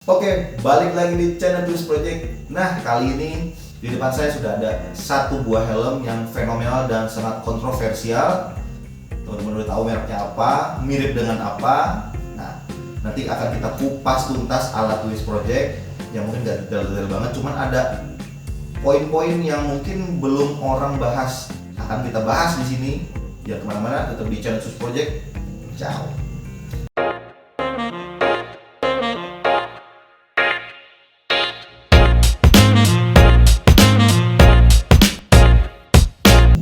Oke, balik lagi di channel Twist Project. Nah, kali ini di depan saya sudah ada satu buah helm yang fenomenal dan sangat kontroversial. Teman-teman udah tahu mereknya apa, mirip dengan apa. Nah, nanti akan kita kupas tuntas ala Twist Project yang mungkin gak detail-detail banget, cuman ada poin-poin yang mungkin belum orang bahas. Akan kita bahas di sini. Jangan kemana-mana, tetap di channel Twist Project. Ciao.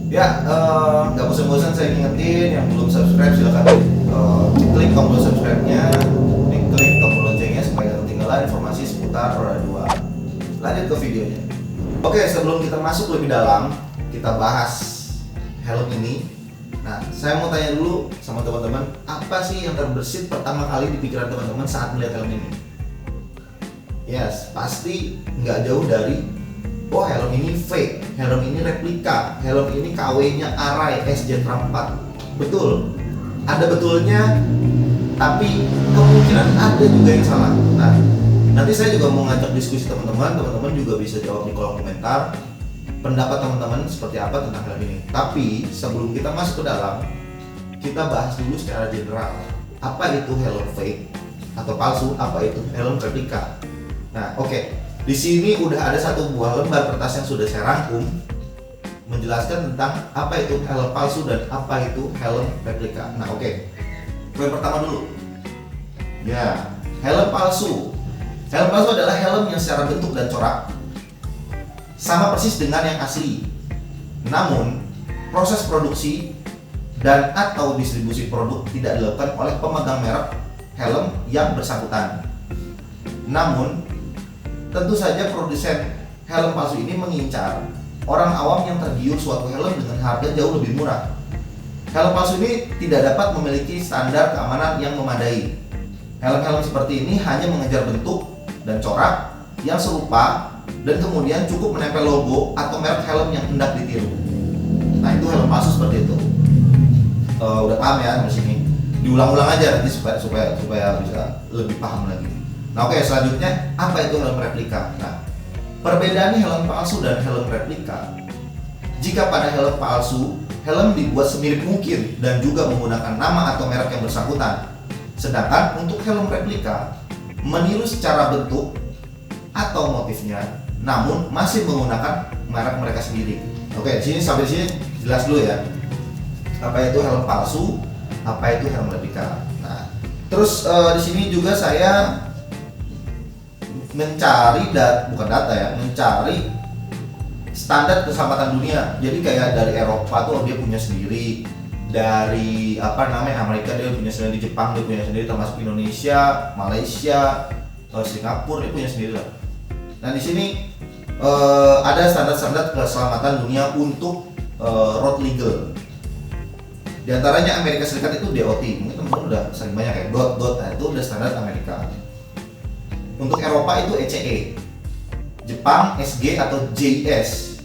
Ya, nggak bosan-bosan saya ingetin yang belum subscribe silahkan klik tombol subscribe-nya, klik tombol loncengnya supaya tidak ketinggalan informasi seputar roda 2. Lanjut ke videonya. Oke, sebelum kita masuk lebih dalam, kita bahas helm ini. Nah, saya mau tanya dulu sama teman-teman, apa sih yang terbersit pertama kali di pikiran teman-teman saat melihat helm ini? Yes, pasti nggak jauh dari oh, helm ini fake, helm ini replika, helm ini KW-nya Arai SJ4. Betul, ada betulnya, tapi kemungkinan ada juga yang salah. Nah, nanti saya juga mau ngajak diskusi teman-teman juga bisa jawab di kolom komentar pendapat teman-teman seperti apa tentang helm ini. Tapi sebelum kita masuk ke dalam, kita bahas dulu secara general. Apa itu helm fake atau palsu, apa itu helm replika. Nah, oke. Di sini udah ada satu buah lembar kertas yang sudah saya rangkum menjelaskan tentang apa itu helm palsu dan apa itu helm replika. Nah, oke. Poin pertama dulu. Ya, helm palsu. Helm palsu adalah helm yang secara bentuk dan corak sama persis dengan yang asli. Namun, proses produksi dan atau distribusi produk tidak dilakukan oleh pemegang merek helm yang bersangkutan. Namun, tentu saja produsen helm palsu ini mengincar orang awam yang tergiur suatu helm dengan harga jauh lebih murah. Helm palsu ini tidak dapat memiliki standar keamanan yang memadai. Helm-helm seperti ini hanya mengejar bentuk dan corak yang serupa dan kemudian cukup menempel logo atau merek helm yang hendak ditiru. Nah, itu helm palsu seperti itu. Udah paham ya di sini? Diulang-ulang aja nanti supaya bisa lebih paham lagi. Nah, oke, selanjutnya apa itu helm replika? Nah, perbedaannya helm palsu dan helm replika. Jika pada helm palsu, helm dibuat semirip mungkin dan juga menggunakan nama atau merek yang bersangkutan. Sedangkan untuk helm replika, meniru secara bentuk atau motifnya, namun masih menggunakan merek mereka sendiri. Oke, sampai sini jelas dulu ya. Apa itu helm palsu? Apa itu helm replika? Nah, terus di sini juga saya mencari mencari standar keselamatan dunia. Jadi kayak dari Eropa tuh dia punya sendiri, dari Amerika dia punya sendiri, Jepang dia punya sendiri, termasuk Indonesia, Malaysia, Singapura dia punya sendiri lah. Nah, di sini ada standar-standar keselamatan dunia untuk road legal. Di antaranya Amerika Serikat itu DOT, mungkin teman-teman udah sering banyak ya, DOT, nah, itu udah standar Amerika. Untuk Eropa itu ECE, Jepang SG atau JS,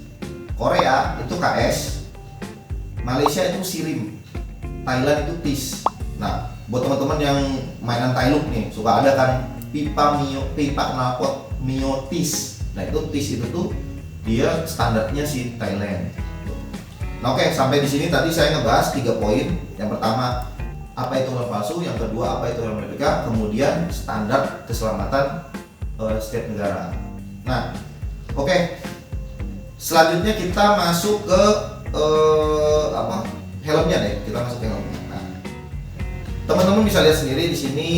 Korea itu KS, Malaysia itu SIRIM, Thailand itu TIS. Nah, buat teman-teman yang mainan Thailand nih, suka ada kan pipa knalpot Mio TIS. Nah, itu TIS itu tuh dia standarnya si Thailand. Nah, oke, sampai di sini tadi saya ngebahas 3 poin. Yang pertama, apa itu helm palsu, yang kedua apa itu helm replika, kemudian standar keselamatan setiap negara. Nah, oke. Selanjutnya kita masuk ke helmnya deh. Kita masuk ke helmnya. Nah, teman-teman bisa lihat sendiri di sini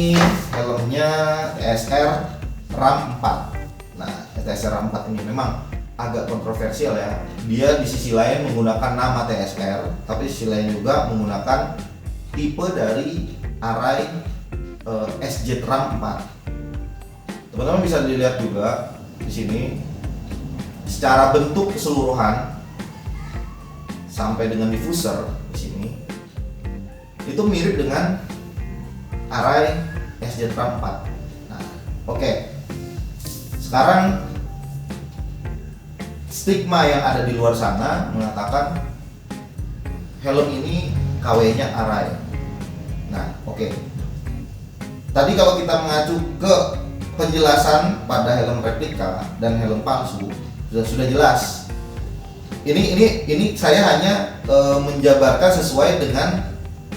helmnya TSR RAM 4. Nah, TSR RAM 4 ini memang agak kontroversial ya. Dia di sisi lain menggunakan nama TSR, tapi di sisi lain juga menggunakan tipe dari Arai SJ4. Teman-teman bisa dilihat juga di sini secara bentuk keseluruhan sampai dengan diffuser di sini itu mirip dengan Arai SJ4. Nah, oke. Sekarang stigma yang ada di luar sana mengatakan helm ini KW-nya Arai. Nah, oke. Tadi kalau kita mengacu ke penjelasan pada helm replika dan helm palsu sudah jelas. Ini saya hanya menjabarkan sesuai dengan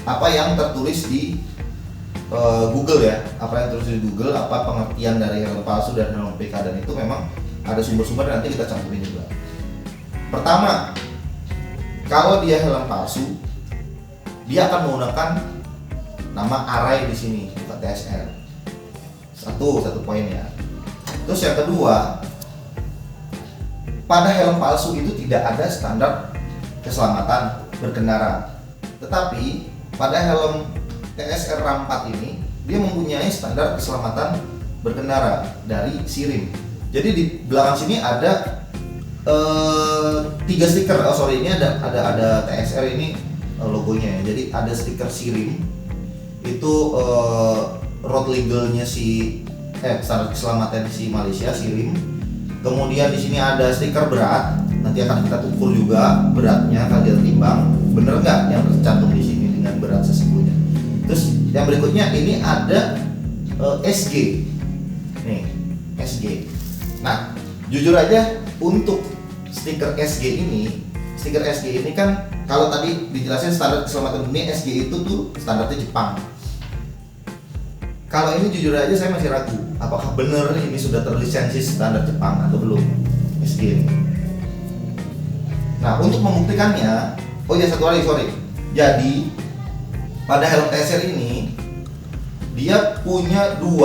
apa yang tertulis di Google ya, apa yang tertulis di Google, apa pengertian dari helm palsu dan helm replika, dan itu memang ada sumber-sumber nanti kita cantumin juga. Pertama, kalau dia helm palsu, dia akan menggunakan nama Arai di sini, bukan TSR. Satu poin ya. Terus yang kedua, pada helm palsu itu tidak ada standar keselamatan berkendara. Tetapi pada helm TSR RAM4 ini dia mempunyai standar keselamatan berkendara dari SIRIM. Jadi di belakang sini ada 3 stiker. Ini ada TSR ini logonya ya. Jadi ada stiker SIRIM itu road legalnya standar keselamatan si Malaysia SIRIM. Kemudian di sini ada stiker berat, nanti akan kita ukur juga beratnya, kalian timbang bener nggak yang tercantum di sini dengan berat sesungguhnya. Terus yang berikutnya ini ada SG, nih SG. Nah jujur aja untuk stiker SG ini kan kalau tadi dijelasin standar keselamatan dunia, SG itu tuh standarnya Jepang. Kalau ini jujur aja saya masih ragu apakah benar ini sudah terlisensi standar Jepang atau belum SG ini. Nah untuk membuktikannya, jadi pada helm TSR ini dia punya 2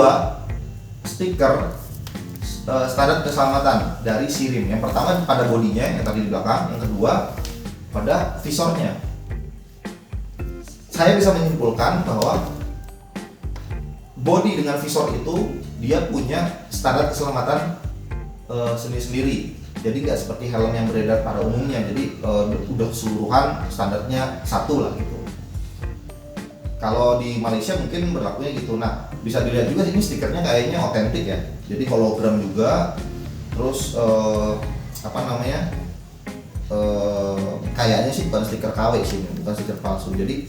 stiker standar keselamatan dari SIRIM. Yang pertama pada bodinya yang tadi di belakang, yang kedua pada visornya. Saya bisa menyimpulkan bahwa body dengan visor itu dia punya standar keselamatan sendiri-sendiri. Jadi nggak seperti helm yang beredar pada umumnya. Jadi udah keseluruhan standarnya satu lah gitu. Kalau di Malaysia mungkin berlakunya gitu. Nah bisa dilihat juga ini stikernya kayaknya otentik ya. Jadi hologram juga. Terus kayaknya sih bukan stiker KW sih, bukan stiker palsu. Jadi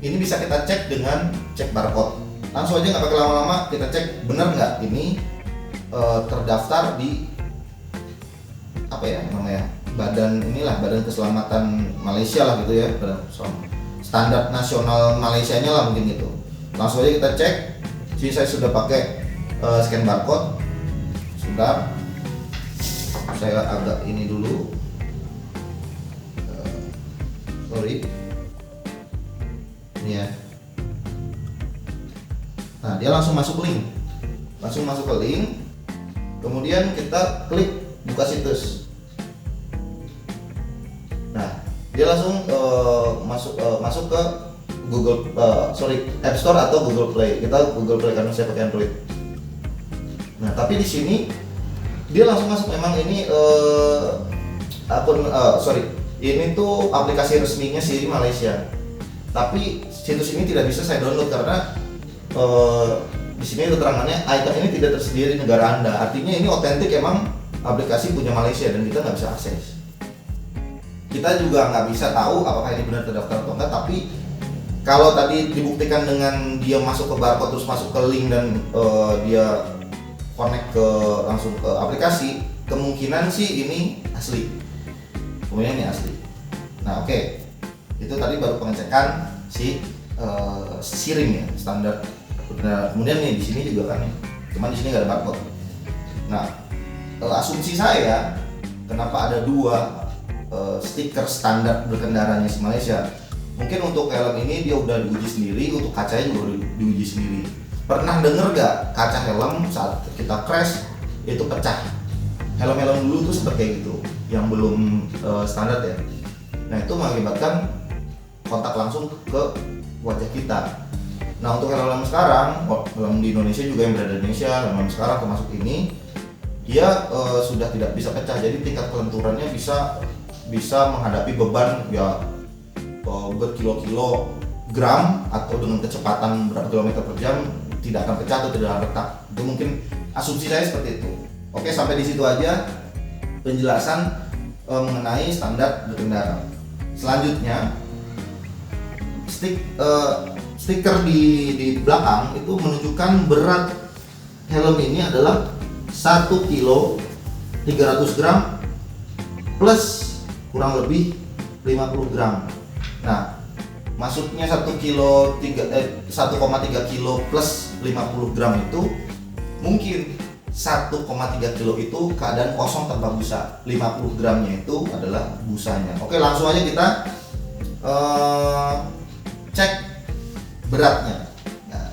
ini bisa kita cek dengan cek barcode. Langsung aja nggak pakai lama-lama, kita cek benar nggak ini terdaftar di badan keselamatan Malaysia lah gitu ya, standar nasional Malaysianya lah mungkin gitu. Langsung aja kita cek. Jadi saya sudah pakai scan barcode. Sudah, saya agak ini dulu. Ini ya. Nah dia langsung masuk ke link, kemudian kita klik buka situs. Nah dia langsung masuk ke App Store atau Google Play. Kita Google Play karena saya pakai Android. Nah tapi di sini dia langsung masuk. Memang ini ini tuh aplikasi resminya SIRIM Malaysia. Tapi situs ini tidak bisa saya download karena di sini keterangannya item ini tidak tersedia di negara Anda. Artinya ini otentik emang aplikasi punya Malaysia dan kita nggak bisa akses. Kita juga nggak bisa tahu apakah ini benar terdaftar atau enggak. Tapi kalau tadi dibuktikan dengan dia masuk ke barcode terus masuk ke link dan dia connect langsung ke aplikasi, kemungkinan sih ini asli. Kemudian ini asli. Nah oke. Itu tadi baru pengecekan si SIRIM ya, standar. Nah, kemudian nih di sini juga kan, cuman di sini nggak ada barcode. Nah, asumsi saya kenapa ada 2 stiker standar berkendaranya si Malaysia. Mungkin untuk helm ini dia udah diuji sendiri, untuk kacanya juga udah diuji sendiri. Pernah denger gak kaca helm saat kita crash itu pecah? Helm-helm dulu tuh seperti gitu, yang belum standar ya. Nah itu mengakibatkan kontak langsung ke wajah kita. Nah untuk helm sekarang, helm di Indonesia juga yang berada di Indonesia, helm sekarang termasuk ini, dia sudah tidak bisa pecah. Jadi tingkat kelenturannya bisa menghadapi beban ya berkilo-kilo gram atau dengan kecepatan berapa kilometer per jam tidak akan pecah atau tidak akan retak. Itu mungkin asumsi saya seperti itu. Oke, sampai di situ aja penjelasan mengenai standar berkendara. Selanjutnya stiker di belakang itu menunjukkan berat helm ini adalah 1 kilo 300 gram plus kurang lebih 50 gram. Nah, maksudnya 1,3 kilo plus 50 gram itu mungkin 1,3 kilo itu keadaan kosong tanpa busa, 50 gramnya itu adalah busanya. Oke, langsung aja kita cek beratnya. Nah,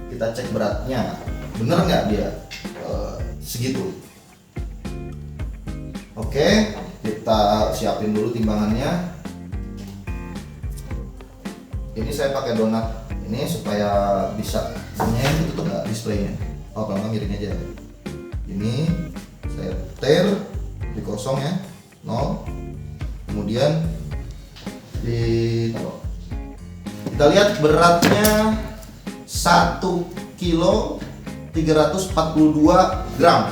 kita cek beratnya, bener nggak dia segitu. Oke, kita siapin dulu timbangannya. Ini saya pakai donat ini supaya bisa ini tutup nggak displaynya. Oh, kalau nggak miring aja. Ini saya ter di kosong ya, 0. Kemudian ditaruh. Kita lihat beratnya 1 kilo 342 gram.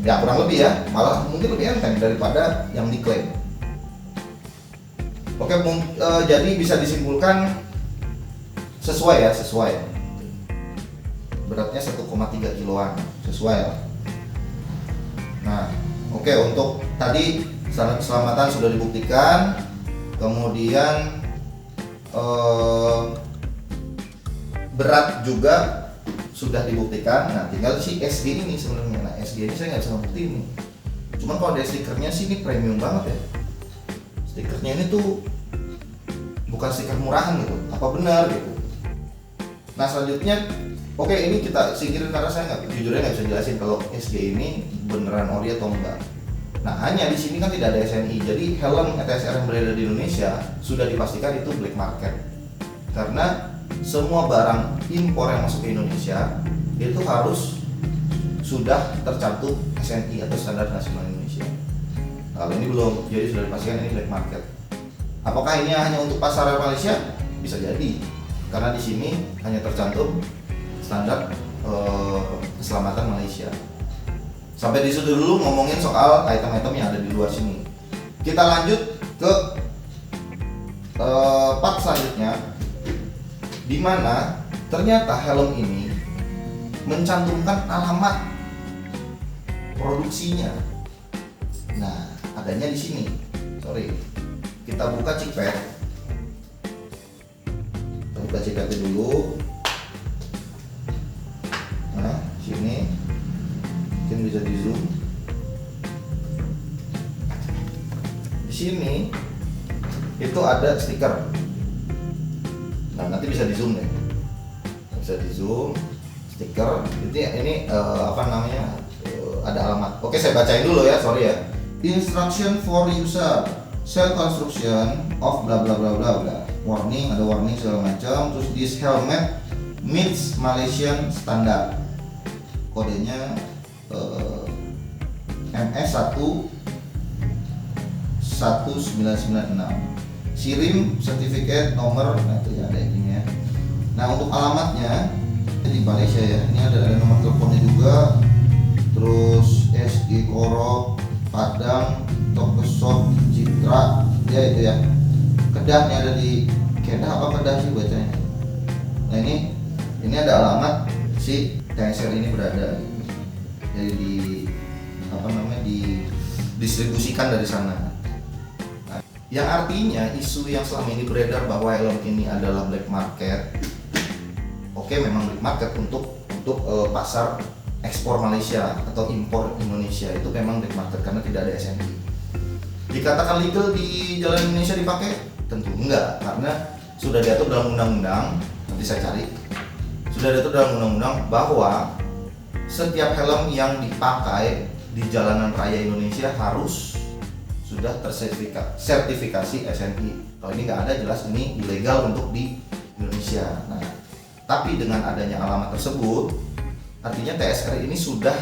Ya kurang lebih ya, malah mungkin lebih enteng daripada yang diklaim. Oke, jadi bisa disimpulkan sesuai. Beratnya 1,3 kiloan, sesuai lah. Nah, oke, untuk tadi keselamatan sudah dibuktikan. Kemudian berat juga sudah dibuktikan. Nah, tinggal si SG ini sebenarnya. Nah, SG ini saya nggak bisa buktiin nih. Cuman kalau ada stikernya sih ini premium banget ya. Stikernya ini tuh bukan stiker murahan gitu. Apa benar gitu? Nah, selanjutnya, oke, ini kita singkirin karena saya jujurnya nggak bisa jelasin kalau SG ini beneran ori atau enggak. Nah, hanya di sini kan tidak ada SNI. Jadi helm ETSR yang beredar di Indonesia sudah dipastikan itu black market. Karena semua barang impor yang masuk ke Indonesia itu harus sudah tercantum SNI atau Standar Nasional Indonesia. Kalau ini belum, jadi sudah dipastikan ini black market. Apakah ini hanya untuk pasar Malaysia? Bisa jadi, karena di sini hanya tercantum standar keselamatan Malaysia. Sampai di situ dulu ngomongin soal item-item yang ada di luar sini. Kita lanjut ke part selanjutnya, di mana ternyata helm ini mencantumkan alamat produksinya. Nah, adanya di sini. Sorry, kita buka cipet. Kita buka cipetnya dulu. Nah, sini mungkin bisa di zoom. Di sini itu ada stiker. Nah, nanti bisa di zoom deh. Bisa di zoom stiker. Ini apa namanya? Ada alamat. Oke, saya bacain dulu ya. Sorry ya. Instruction for user. Cell construction of bla bla bla bla bla. Warning, ada warning segala macam. Terus this helmet meets Malaysian standard. Kodenya MS1 1996. Sirim sertifikat nomor, nah itu ya ada ininya. Nah, untuk alamatnya di Malaysia ya. Ini ada nomor teleponnya juga. Terus SG Korok, Padang, Tokesop, Citra, ya itu ya. Kedahnya ada di Kedah apa Kedah sih bacanya. Nah, ini ada alamat si TSR ini berada. Jadi di apa namanya didistribusikan dari sana. Yang artinya isu yang selama ini beredar bahwa helm ini adalah black market. Oke, memang black market untuk pasar ekspor Malaysia atau impor Indonesia, itu memang black market karena tidak ada SNI. Dikatakan legal di jalan Indonesia dipakai? Tentu enggak, karena sudah diatur dalam undang-undang. Nanti saya cari. Sudah diatur dalam undang-undang bahwa setiap helm yang dipakai di jalanan raya Indonesia harus sudah tersertifikasi SNI. Kalau ini nggak ada, jelas ini ilegal untuk di Indonesia. Nah, tapi dengan adanya alamat tersebut, artinya TSR ini sudah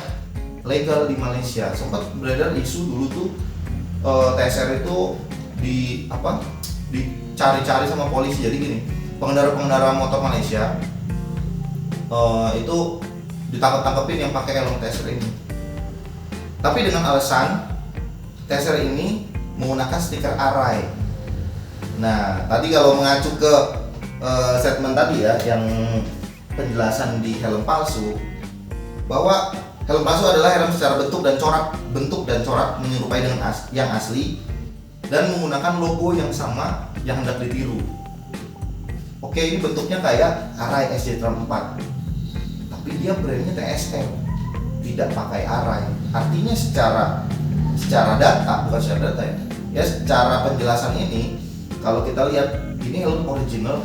legal di Malaysia. Sempat beredar isu dulu tuh TSR itu dicari-cari sama polisi. Jadi gini, pengendara motor Malaysia itu ditangkap-tangkepin yang pakai helm TSR ini. Tapi dengan alasan TSR ini menggunakan stiker arai. Nah, tadi kalau mengacu ke statement tadi ya, yang penjelasan di helm palsu bahwa helm palsu adalah helm secara bentuk dan corak menyerupai dengan yang asli dan menggunakan logo yang sama yang hendak ditiru. Oke, ini bentuknya kayak Arai SJ Tram 4, tapi dia brandnya TSR, tidak pakai Arai. Artinya secara data, bukan secara data ya, secara penjelasan ini, kalau kita lihat ini helm original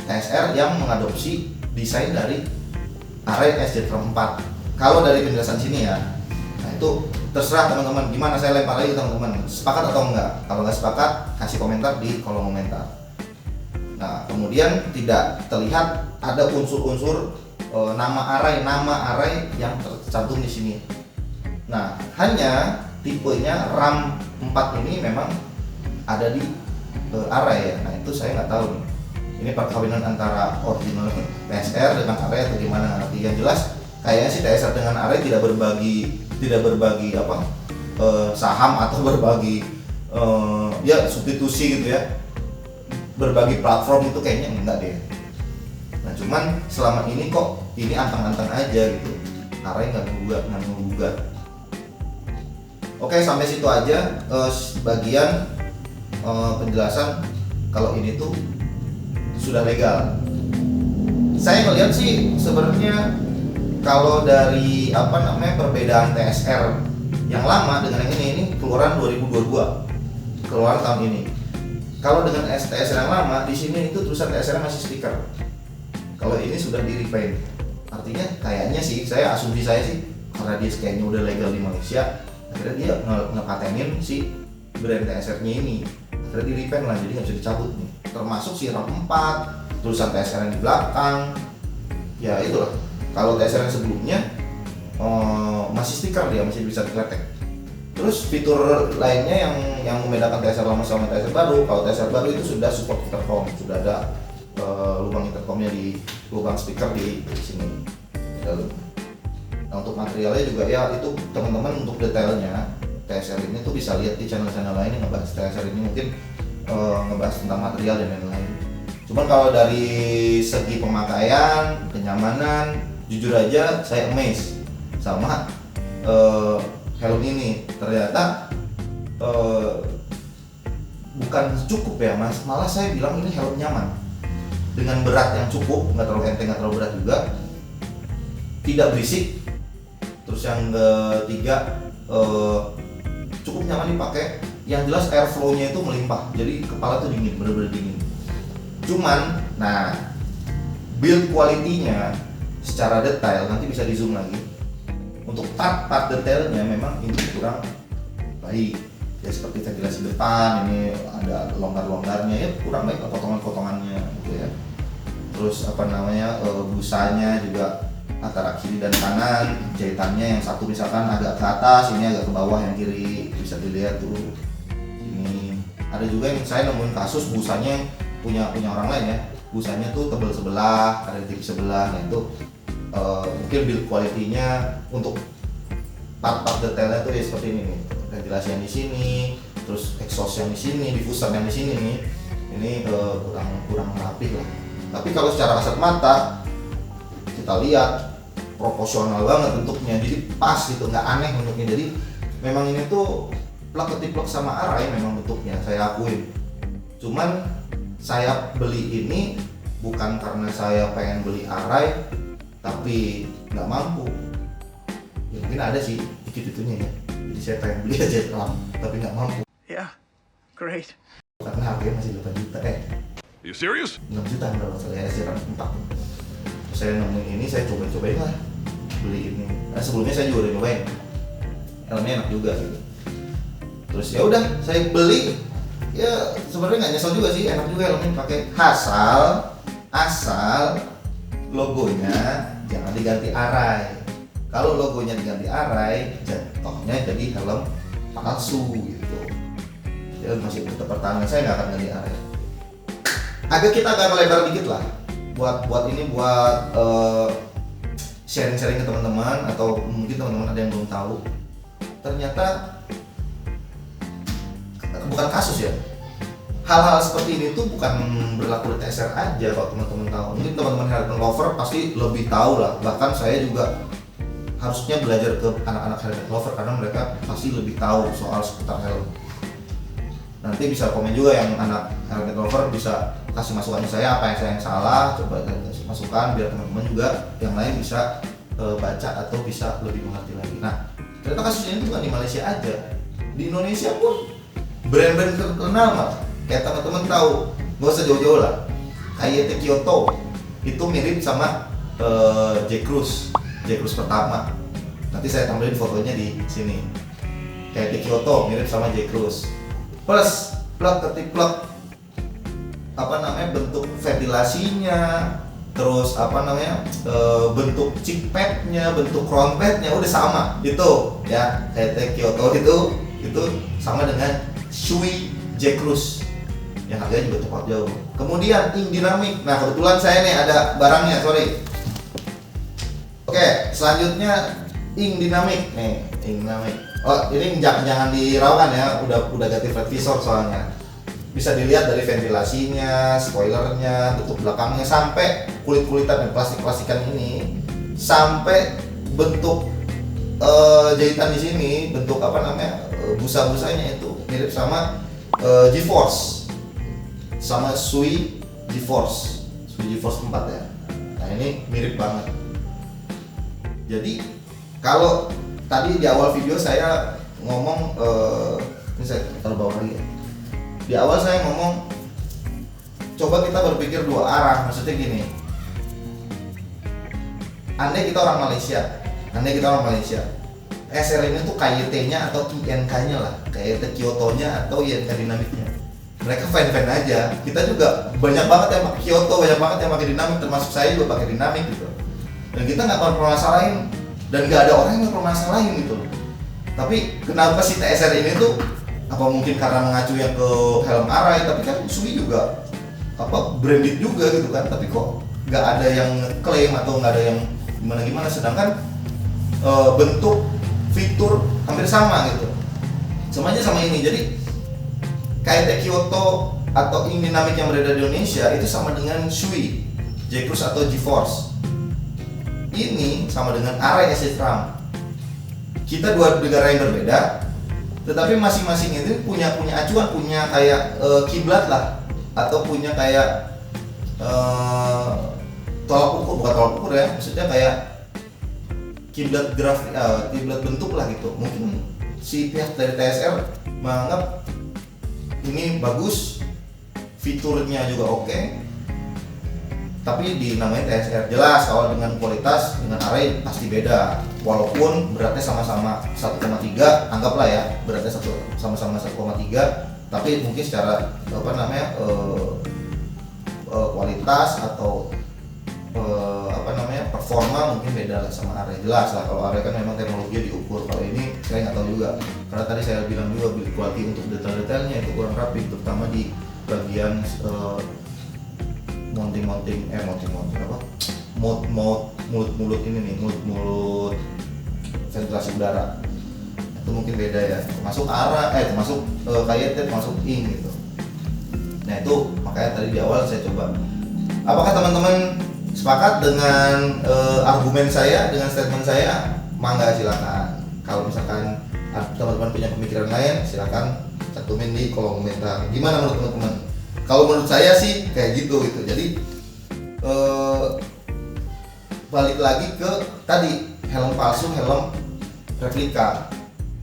TSR yang mengadopsi desain dari Arai SJ Tram 4. Kalau dari penjelasan sini ya, nah itu terserah teman-teman, gimana, saya lempar lagi teman-teman, sepakat atau enggak. Kalau nggak sepakat, kasih komentar di kolom komentar. Nah, kemudian tidak terlihat ada unsur-unsur nama Arai yang tercantum di sini. Nah, hanya tipenya RAM 4 ini memang ada di Arai ya. Nah, itu saya nggak tahu nih. Ini perkawinan antara original TSR dengan Arai atau gimana nanti. Yang jelas kayaknya sih TSR dengan Arai tidak berbagi saham atau berbagi ya substitusi gitu ya, berbagi platform itu kayaknya enggak deh. Nah cuman selama ini kok ini antang-antang aja gitu, Arai nggak menggugat. Oke, sampai situ aja bagian penjelasan kalau ini tuh sudah legal. Saya melihat sih sebenarnya kalau dari perbedaan TSR yang lama dengan yang ini keluaran 2022, keluaran tahun ini. Kalau dengan TSR yang lama di sini itu tulisan TSR masih stiker. Kalau ini sudah di repaint. Artinya kayaknya sih, asumsi saya sih, karena dia kayaknya udah legal di Malaysia, akhirnya dia ngepatenin si brand TSR-nya ini. Akhirnya di repaint lah, jadi nggak bisa dicabut nih. Termasuk si RAM 4, tulisan TSR yang di belakang. Ya itulah. Kalau TSR yang sebelumnya masih stiker, dia masih bisa dikletek. Terus fitur lainnya yang membedakan TSR lama sama TSR baru, kalau TSR baru itu sudah support intercom, sudah ada lubang intercomnya di lubang speaker di sini. Nah, untuk materialnya juga ya itu teman-teman, untuk detailnya TSR ini tuh bisa lihat di channel-channel lain yang ngebahas TSR ini, mungkin ngebahas tentang material dan lain-lain. Cuman kalau dari segi pemakaian, kenyamanan, jujur aja saya amazed sama helm ini. Ternyata bukan cukup ya mas, malah saya bilang ini helm nyaman dengan berat yang cukup, nggak terlalu enteng, nggak terlalu berat juga, tidak berisik. Terus yang ketiga cukup nyaman dipakai. Yang jelas airflow-nya itu melimpah, jadi kepala tuh dingin, bener-bener dingin. Cuman, nah build quality-nya secara detail nanti bisa di zoom lagi. Untuk part-part detailnya memang ini kurang baik. Ya seperti ventilasi depan ini ada longgar-longgarnya, ya kurang baik potongan-potongannya gitu ya. Terus busanya juga antara kiri dan kanan, jahitannya yang satu misalkan agak ke atas, ini agak ke bawah yang kiri, bisa dilihat tuh. Ini ada juga yang saya nemuin kasus busanya punya orang lain ya, busanya tuh tebal sebelah, ada tipis sebelah. Nah itu mungkin build quality-nya untuk part-part detailnya tuh ya seperti ini nih, ventilasi yang di sini, terus exhaust yang di sini, diffuser yang di sini nih, ini kurang rapih lah. Tapi kalau secara kasat mata kita lihat proporsional banget bentuknya, jadi pas gitu, nggak aneh bentuknya. Jadi memang ini tuh plug ketiplek sama Arai memang bentuknya, saya akuin. Cuman saya beli ini bukan karena saya pengen beli Arai tapi nggak mampu. Ya mungkin ada sih dikit itunya ya, jadi saya pengen beli aja tapi nggak mampu. Yeah, great. Karena harganya masih 8 juta. You serious? 6 juta berapa saya SJ 4. Saya nemuin ini, saya cobain lah beli ini. Nah, sebelumnya saya juga udah nyobain, helmnya enak juga gitu. Terus ya udah saya beli, ya sebenarnya nggak nyesel juga sih, enak juga helmnya pakai. Asal logonya jangan diganti Arai. Kalau logonya diganti Arai, jatuhnya jadi helm palsu gitu. Ya masih tetap pertahanan, saya nggak akan ganti Arai. Kita agak melebar dikit lah buat sharing-sharing ke teman-teman, atau mungkin teman-teman ada yang belum tahu. Ternyata bukan kasus ya, hal-hal seperti ini tuh bukan berlaku di TSR aja. Kalau teman-teman tahu, mungkin teman-teman helmet lover pasti lebih tahu lah. Bahkan saya juga harusnya belajar ke anak-anak helmet lover karena mereka pasti lebih tahu soal seputar helm. Nanti bisa komen juga yang anak helmet lover, bisa kasih masukan ke saya apa yang saya yang salah, coba kasih masukan biar teman-teman juga yang lain bisa baca atau bisa lebih mengerti lagi. Nah, ternyata kasus ini bukan di Malaysia aja, di Indonesia pun brand-brand terkenal mah. Kayak teman-teman tahu, nggak usah jauh-jauh lah. KYT Kyoto itu mirip sama J Cruise pertama. Nanti saya tambahin fotonya di sini. KYT Kyoto mirip sama J Cruise. Plus plug bentuk ventilasinya, terus bentuk cheek padnya, bentuk crown padnya udah sama. Itu ya, KYT Kyoto itu sama dengan Shui J Cruise. Yang harganya juga tepat jauh. Kemudian ink dinamik. Nah, kebetulan saya nih ada barangnya, sorry. Oke, selanjutnya ink dinamik nih, ink dinamik. Oh, ini jangan diraukan ya, udah ganti flat visor soalnya. Bisa dilihat dari ventilasinya, spoilernya, bentuk belakangnya, sampai kulit-kulitan dan plastik-plastikan ini, sampai bentuk jahitan di sini, bentuk busa-busanya itu mirip sama GeForce. Sama Sui GeForce 4 ya. Nah, ini mirip banget. Jadi kalau tadi di awal video saya ngomong, ini saya taruh bawah lagi ya. Di awal saya ngomong coba kita berpikir dua arah. Maksudnya gini, andai kita orang Malaysia, SR ini tuh KYT-nya atau INK-nya lah, KYT Kyoto-nya atau INK dinamiknya. Mereka fan-fan aja. Kita juga banyak banget yang pakai Kyoto, banyak banget yang pakai dinamik, termasuk saya juga pakai dinamik gitu. Dan kita nggak pernah permasalahin, dan nggak ada orang yang permasalahin gitu. Tapi kenapa si TSR ini tuh, apa mungkin karena mengacu yang ke helm Arai, tapi kan Sui juga branded juga gitu kan. Tapi kok nggak ada yang klaim atau nggak ada yang gimana, sedangkan bentuk fitur hampir sama gitu. Semuanya sama ini. Jadi KYT Kyoto atau ink dinamik yang beredar di Indonesia itu sama dengan Shui J Cruise atau GeForce. Ini sama dengan Arai SH-Tram. Kita dua negara yang berbeda, tetapi masing-masing itu punya acuan, punya kayak kiblat lah, atau punya kayak tolak ukur ya, maksudnya kayak kiblat kiblat bentuk lah gitu. Mungkin si pihak dari TSR menganggap ini bagus, fiturnya juga oke, tapi dinamain TSR. Jelas kalau dengan kualitas dengan Arai pasti beda, walaupun beratnya sama-sama 1,3, anggaplah ya beratnya sama-sama 1,3, tapi mungkin secara kualitas atau performa mungkin beda lah sama Arai. Jelas lah, kalau Arai kan memang teknologinya diukur. Kalau ini saya nggak tahu juga, karena tadi saya bilang juga build quality untuk detail-detailnya itu kurang rapi, terutama di bagian mounting mulut ini nih, mulut ventilasi udara itu mungkin beda ya, termasuk termasuk KYT, termasuk ink gitu. Nah itu makanya tadi di awal saya coba. Apakah teman-teman sepakat dengan argumen saya, dengan statement saya? Mangga, silakan. Kalau misalkan teman-teman punya pemikiran lain, silakan cantumin di kolom komentar. Gimana menurut teman-teman? Kalau menurut saya sih kayak gitu. Jadi balik lagi ke tadi, helm palsu, helm replika.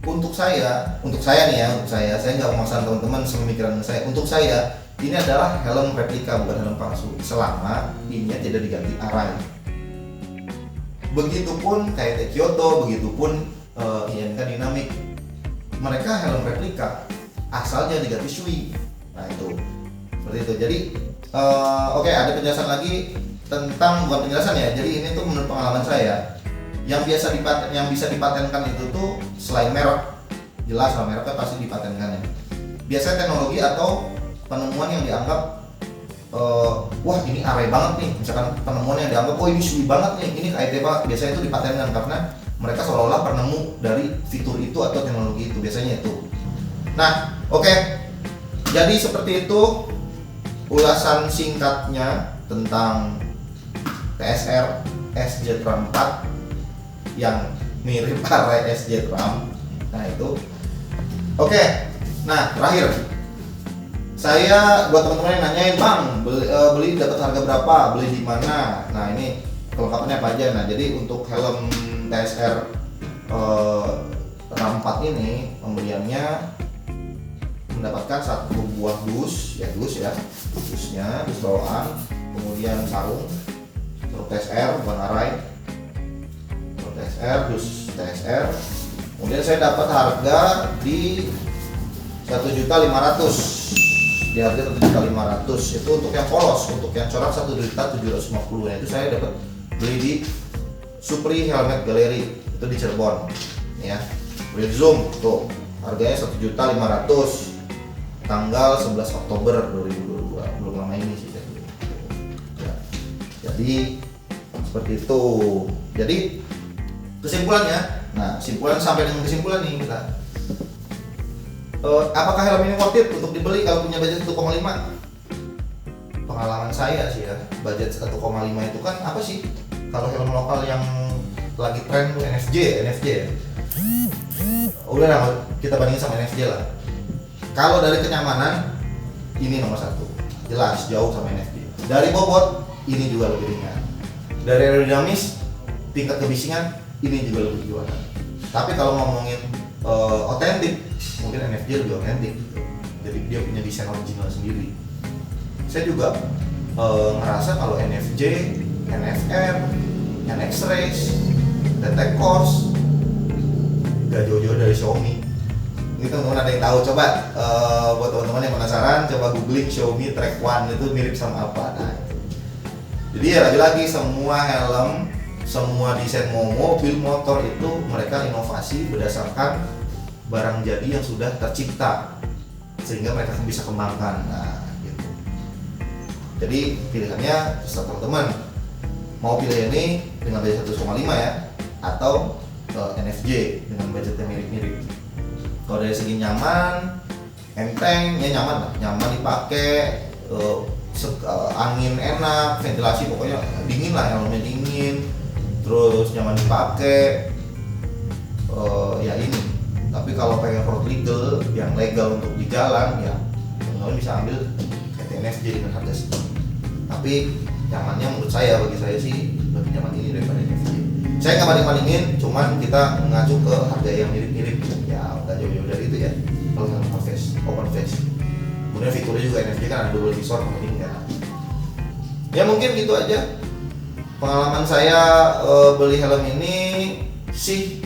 Untuk saya nggak memaksakan teman-teman sepemikiran saya. Untuk saya, ini adalah helm replika, bukan helm palsu, selama ininya tidak diganti Arai. Begitupun KYT Kyoto, begitupun INK dinamik, mereka helm replika, asalnya diganti Shui. Nah itu seperti itu. Jadi oke, ada penjelasan lagi tentang, bukan penjelasan ya, jadi ini tuh menurut pengalaman saya, yang bisa dipatenkan itu tuh selain merek, jelas lah mereknya pasti dipatenkan ya. Biasanya teknologi atau penemuan yang dianggap wah ini Arai banget nih, misalkan penemuan yang dianggap oh ini Shui banget nih, ini KYT banget, biasanya itu dipatenkan karena mereka seolah-olah penemu dari fitur itu atau teknologi itu, biasanya itu. Nah oke, Jadi seperti itu ulasan singkatnya tentang TSR SJ Tram 4 yang mirip array SJ Tram. Nah itu. Oke. Nah terakhir, saya buat teman-teman yang nanyain, Bang, beli dapat harga berapa, beli di mana? Nah ini kelengkapannya apa aja. Nah jadi untuk helm TSR Ram 4 ini pembeliannya mendapatkan satu buah dus ya, dusnya, dus bawaan, kemudian sarung, truk TSR, bukan arai, truk TSR, dus TSR. Kemudian saya dapat harga di 1.500.000, di harga 1.500.000 itu untuk yang polos, untuk yang corak 1.750.000. Nah itu saya dapat beli di Supri Helmet Gallery, itu di Cirebon ya. Beli zoom tuh harganya 1.500.000, tanggal 11 Oktober 2022, belum lama ini sih ya. Jadi seperti itu. Jadi kesimpulannya, nah kesimpulan sampai dengan kesimpulan nih kita. Apakah helm ini worth it untuk dibeli kalau punya budget 1,5? Pengalaman saya sih ya, budget 1,5 itu kan apa sih? Kalau helm lokal yang lagi tren tuh NFJ ya. Udah lah, kita bandingin sama NFJ lah. Kalau dari kenyamanan, ini nomor 1, jelas jauh sama NFJ. Dari bobot, ini juga lebih ringan. Dari aerodinamis, tingkat kebisingan, ini juga lebih juara. Tapi kalau ngomongin otentik, mungkin NFJ lebih otentik. Jadi dia punya desain original sendiri. Saya juga ngerasa kalau NFJ, NFR, NX Race, DT Course gak jauh-jauh dari Xiaomi. Ini teman-teman ada yang tahu, coba buat teman-teman yang penasaran, coba googling Xiaomi Track One itu mirip sama apa. Nah, jadi ya lagi-lagi semua helm, semua desain mobil, motor itu mereka inovasi berdasarkan barang jadi yang sudah tercipta sehingga mereka bisa kembangkan. Nah, gitu. Jadi pilihannya terserah teman-teman. Mau pilih ini dengan budget 1,5 ya, atau NFJ dengan budgetnya mirip-mirip. Kalau dari segi nyaman, enteng, ya nyaman lah, nyaman dipakai, angin enak, ventilasi pokoknya dingin lah, helmnya dingin, terus nyaman dipakai, ya ini. Tapi kalau pengen road legal, yang legal untuk di jalan, ya teman-teman bisa ambil NFJ dengan harga segitu. Tapi nyamannya menurut saya, bagi saya sih lebih nyaman ini daripada NFJ. Saya nggak banding-bandingin, cuman kita mengacu ke harga yang mirip-mirip. Ya udah jauh-jauh dari itu ya. Kalau yang open face. Kemudian fiturnya juga NFJ kan ada double visor, mending ya. Ya mungkin gitu aja. Pengalaman saya beli helm ini sih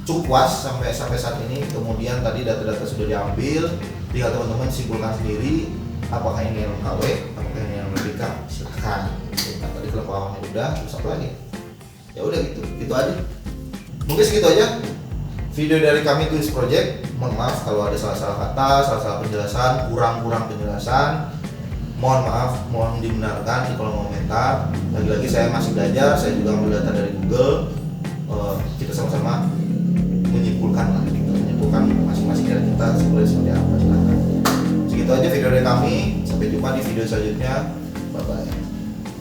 cukup puas sampai saat ini. Kemudian tadi data-data sudah diambil, tinggal teman-teman simpulkan sendiri apakah ini helm KW, apakah ini helm replika, silahkan. Nah, tadi kelengkapannya udah, terus apa lagi? Ya udah gitu aja. Mungkin segitu aja video dari kami Twins Project. Mohon maaf kalau ada salah-salah kata, salah-salah penjelasan, kurang penjelasan. Mohon maaf, mohon dibenarkan di kolom komentar. Lagi-lagi saya masih belajar, saya juga ambil data dari Google. Kita sama-sama menyimpulkan masing-masing dari kita seperti apa. Silahkan. Segitu aja video dari kami. Sampai jumpa di video selanjutnya. Bye bye.